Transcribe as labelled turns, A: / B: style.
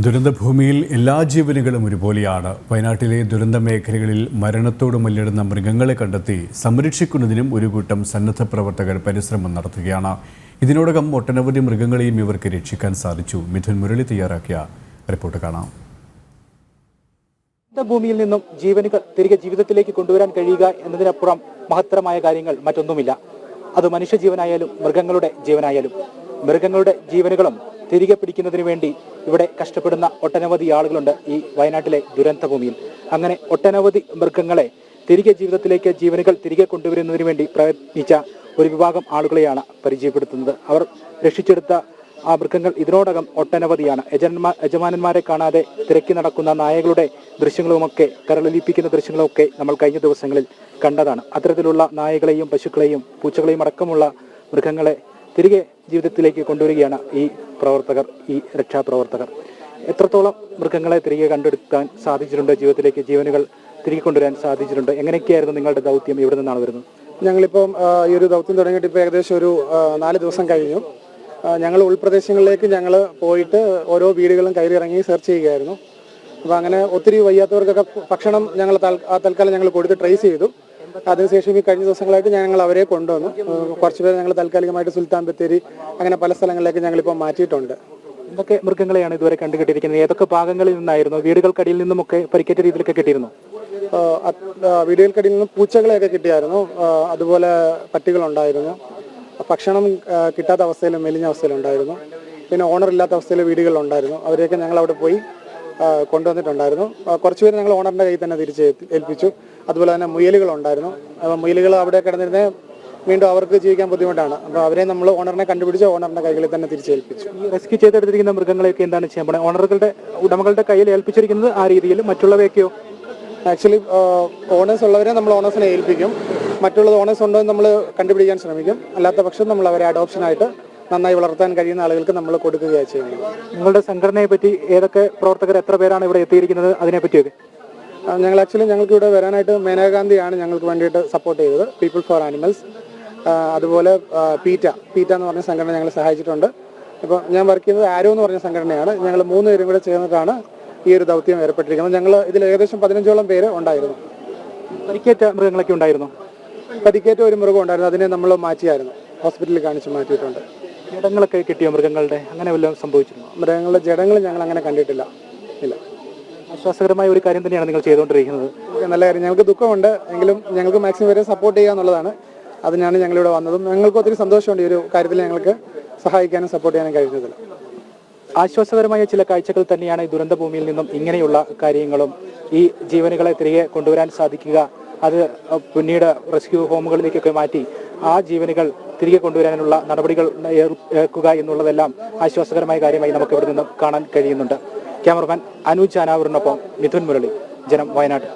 A: ദുരന്തഭൂമിയിൽ എല്ലാ ജീവനുകളും ഒരുപോലെയാണ്. വയനാട്ടിലെ ദുരന്ത മേഖലകളിൽ മരണത്തോട് മല്ലിടുന്ന മൃഗങ്ങളെ കണ്ടെത്തി സംരക്ഷിക്കുന്നതിനും ഒരു കൂട്ടം സന്നദ്ധ പ്രവർത്തകർ പരിശ്രമം നടത്തുകയാണ്. ഇതിനോടകം ഒട്ടനവധി മൃഗങ്ങളെയും ഇവർക്ക് രക്ഷിക്കാൻ സാധിച്ചു. മിഥുൻ മുരളി തയ്യാറാക്കിയ റിപ്പോർട്ട് കാണാം.
B: ഭൂമിയിൽ നിന്നും ജീവനുകൾ തിരികെ ജീവിതത്തിലേക്ക് കൊണ്ടുവരാൻ കഴിയുക എന്നതിനപ്പുറം മഹത്തരമായ കാര്യങ്ങൾ മറ്റൊന്നുമില്ല. അത് മനുഷ്യജീവനായാലും മൃഗങ്ങളുടെ ജീവനായാലും. മൃഗങ്ങളുടെ ജീവനുകളും തിരികെ പിടിക്കുന്നതിന് വേണ്ടി ഇവിടെ കഷ്ടപ്പെടുന്ന ഒട്ടനവധി ആളുകളുണ്ട് ഈ വയനാട്ടിലെ ദുരന്ത ഭൂമിയിൽ. അങ്ങനെ ഒട്ടനവധി മൃഗങ്ങളെ തിരികെ ജീവിതത്തിലേക്ക് ജീവനുകൾ തിരികെ കൊണ്ടുവരുന്നതിന് വേണ്ടി പ്രയത്നിച്ച ഒരു വിഭാഗം ആളുകളെയാണ് പരിചയപ്പെടുത്തുന്നത്. അവർ രക്ഷിച്ചെടുത്ത ആ മൃഗങ്ങൾ ഇതിനോടകം ഒട്ടനവധിയാണ്. യജമാനന്മാരെ കാണാതെ തിരക്കി നടക്കുന്ന നായകളുടെ ദൃശ്യങ്ങളുമൊക്കെ, കരളലിപ്പിക്കുന്ന ദൃശ്യങ്ങളുമൊക്കെ നമ്മൾ കഴിഞ്ഞ ദിവസങ്ങളിൽ കണ്ടതാണ്. അത്തരത്തിലുള്ള നായകളെയും പശുക്കളെയും പൂച്ചകളെയും അടക്കമുള്ള മൃഗങ്ങളെ തിരികെ ജീവിതത്തിലേക്ക് കൊണ്ടുവരികയാണ് ഈ പ്രവർത്തകർ, ഈ രക്ഷാപ്രവർത്തകർ. എത്രത്തോളം മൃഗങ്ങളെ തിരികെ കണ്ടെടുക്കാൻ സാധിച്ചിട്ടുണ്ട്, ജീവിതത്തിലേക്ക് ജീവനുകൾ തിരികെ കൊണ്ടുവരാൻ സാധിച്ചിട്ടുണ്ട്? എങ്ങനെയൊക്കെയായിരുന്നു നിങ്ങളുടെ ദൗത്യം? എവിടെ നിന്നാണ് വരുന്നത്?
C: ഞങ്ങളിപ്പം ഈ ഒരു ദൗത്യം തുടങ്ങിയിട്ട് ഇപ്പോൾ ഏകദേശം ഒരു 4 ദിവസം കഴിഞ്ഞു. ഞങ്ങൾ ഉൾപ്രദേശങ്ങളിലേക്ക് ഞങ്ങൾ പോയിട്ട് ഓരോ വീടുകളും കയറിയിറങ്ങി സെർച്ച് ചെയ്യുകയായിരുന്നു. അപ്പോൾ അങ്ങനെ ഒത്തിരി വയ്യാത്തവർക്കൊക്കെ ഭക്ഷണം ഞങ്ങൾ തൽക്കാലം ഞങ്ങൾ കൊടുത്ത് ട്രേസ് ചെയ്തു. അതിനുശേഷം ഈ കഴിഞ്ഞ ദിവസങ്ങളായിട്ട് ഞങ്ങൾ അവരെ കൊണ്ടുവന്നു. കുറച്ചുപേർ ഞങ്ങൾ താൽക്കാലികമായിട്ട് സുൽത്താൻ ബത്തേരി അങ്ങനെ പല സ്ഥലങ്ങളിലേക്ക് ഞങ്ങളിപ്പോൾ മാറ്റിയിട്ടുണ്ട്.
B: എന്തൊക്കെ മൃഗങ്ങളെയാണ് ഇതുവരെ കണ്ടുകിട്ടിയിരിക്കുന്നത്? ഏതൊക്കെ ഭാഗങ്ങളിൽ നിന്നായിരുന്നു? വീടുകൾക്കടിയിൽ നിന്നുമൊക്കെ പരിക്കേറ്റ രീതിയിലൊക്കെ കിട്ടിയിരുന്നു?
C: വീടുകൾക്കടിയിൽ നിന്നും പൂച്ചകളെയൊക്കെ കിട്ടിയായിരുന്നു. അതുപോലെ പട്ടികളുണ്ടായിരുന്നു. ഭക്ഷണം കിട്ടാത്ത അവസ്ഥയിൽ, മെലിഞ്ഞ അവസ്ഥയിലുണ്ടായിരുന്നു. പിന്നെ ഓണർ ഇല്ലാത്ത അവസ്ഥയിൽ വീടുകളിലുണ്ടായിരുന്നു. അവരെയൊക്കെ ഞങ്ങൾ അവിടെ പോയി കൊണ്ടുവന്നിട്ടുണ്ടായിരുന്നു. കുറച്ചുപേര് ഞങ്ങൾ ഓണറിൻ്റെ കയ്യിൽ തന്നെ തിരിച്ച് ഏൽപ്പിച്ചു. അതുപോലെ തന്നെ മുയലുകളുണ്ടായിരുന്നു. മുയലുകൾ അവിടെ കിടന്നിരുന്നേ വീണ്ടും അവർക്ക് ജീവിക്കാൻ ബുദ്ധിമുട്ടാണ്. അപ്പോൾ അവരെ നമ്മൾ ഓണറിനെ കണ്ടുപിടിച്ച് ഓണറിൻ്റെ കൈകളിൽ തന്നെ തിരിച്ചേൽപ്പിച്ചു.
B: ഈ റെസ്ക്യൂ ചെയ്തെടുത്തിരിക്കുന്ന മൃഗങ്ങളെയൊക്കെ എന്താണ് ചെയ്യാൻ പോകുന്നത്? ഓണറുകളുടെ ഉടമകളുടെ കയ്യിൽ ഏൽപ്പിച്ചിരിക്കുന്നത് ആ രീതിയിൽ, മറ്റുള്ളവയൊക്കെയോ?
C: ആക്ച്വലി ഓണേഴ്സ് ഉള്ളവരെ നമ്മൾ ഓണേഴ്സിനെ ഏൽപ്പിക്കും. മറ്റുള്ളത് ഓണേഴ്സ് ഉണ്ടോ എന്ന് നമ്മൾ കണ്ടുപിടിക്കാൻ ശ്രമിക്കും. അല്ലാത്ത പക്ഷം നമ്മൾ അവരെ അഡോപ്ഷനായിട്ട് നന്നായി വളർത്താൻ കഴിയുന്ന ആളുകൾക്ക് നമ്മൾ കൊടുക്കുകയാണ് ചെയ്യുന്നത്.
B: നിങ്ങളുടെ സംഘടനയെ പറ്റി ഏതൊക്കെ പ്രവർത്തകർ, എത്ര പേരാണ് ഇവിടെ എത്തിയിരിക്കുന്നത്? അതിനെപ്പറ്റിയൊക്കെ
C: ഞങ്ങൾക്ക് ഇവിടെ വരാനായിട്ട് മേനകാഗാന്ധിയാണ് ഞങ്ങൾക്ക് വേണ്ടിയിട്ട് സപ്പോർട്ട് ചെയ്തത്. പീപ്പിൾ ഫോർ ആനിമൽസ്, അതുപോലെ പീറ്റ എന്ന് പറഞ്ഞ സംഘടന ഞങ്ങൾ സഹായിച്ചിട്ടുണ്ട്. ഇപ്പോൾ ഞാൻ വർക്ക് ചെയ്യുന്നത് ആരോ എന്ന് പറഞ്ഞ സംഘടനയാണ്. ഞങ്ങൾ 3 പേരും കൂടെ ചേർന്നിട്ടാണ് ഈ ഒരു ദൗത്യം ഏർപ്പെട്ടിരിക്കുന്നത്. ഞങ്ങൾ ഇതിൽ ഏകദേശം 15ഓളം പേര് ഉണ്ടായിരുന്നു.
B: പരിക്കേറ്റ മൃഗങ്ങളൊക്കെ ഉണ്ടായിരുന്നു?
C: പരിക്കേറ്റ ഒരു മൃഗം ഉണ്ടായിരുന്നു. അതിനെ നമ്മൾ മാറ്റിയായിരുന്നു, ഹോസ്പിറ്റലിൽ കാണിച്ച് മാറ്റിയിട്ടുണ്ട്.
B: ജഡങ്ങളൊക്കെ കിട്ടിയോ മൃഗങ്ങളുടെ? അങ്ങനെ വല്ലതും സംഭവിച്ചിരുന്നു?
C: മൃഗങ്ങളുടെ ജഡങ്ങൾ ഞങ്ങൾ അങ്ങനെ കണ്ടിട്ടില്ല. ഇല്ല.
B: ആശ്വാസകരമായ ഒരു കാര്യം തന്നെയാണ് നിങ്ങൾ ചെയ്തുകൊണ്ടിരിക്കുന്നത്.
C: നല്ല കാര്യം. ഞങ്ങൾക്ക് ദുഃഖമുണ്ട്, എങ്കിലും ഞങ്ങൾക്ക് മാക്സിമം വരെ സപ്പോർട്ട് ചെയ്യുക എന്നുള്ളതാണ്. അതിനാണ് ഞങ്ങളിവിടെ വന്നതും. ഞങ്ങൾക്ക് ഒത്തിരി സന്തോഷമുണ്ട് ഈ ഒരു കാര്യത്തിൽ ഞങ്ങൾക്ക് സഹായിക്കാനും സപ്പോർട്ട് ചെയ്യാനും കഴിഞ്ഞതിൽ.
B: ആശ്വാസകരമായ ചില കാഴ്ചകൾ തന്നെയാണ് ഈ ദുരന്ത ഭൂമിയിൽ നിന്നും ഇങ്ങനെയുള്ള കാര്യങ്ങളും. ഈ ജീവനുകളെ തിരികെ കൊണ്ടുവരാൻ സാധിക്കുക, അത് പിന്നീട് റെസ്ക്യൂ ഹോമുകളിലേക്കൊക്കെ മാറ്റി ആ ജീവനുകൾ തിരികെ കൊണ്ടുവരാനുള്ള നടപടികൾ ഏർക്കുക എന്നുള്ളതെല്ലാം ആശ്വാസകരമായ കാര്യമായി നമുക്ക് ഇവിടെ നിന്നും കാണാൻ കഴിയുന്നുണ്ട്. ക്യാമറമാൻ അനൂജ് അനാവൂറിനൊപ്പം മിഥുൻ മുരളി, ജനം, വയനാട്.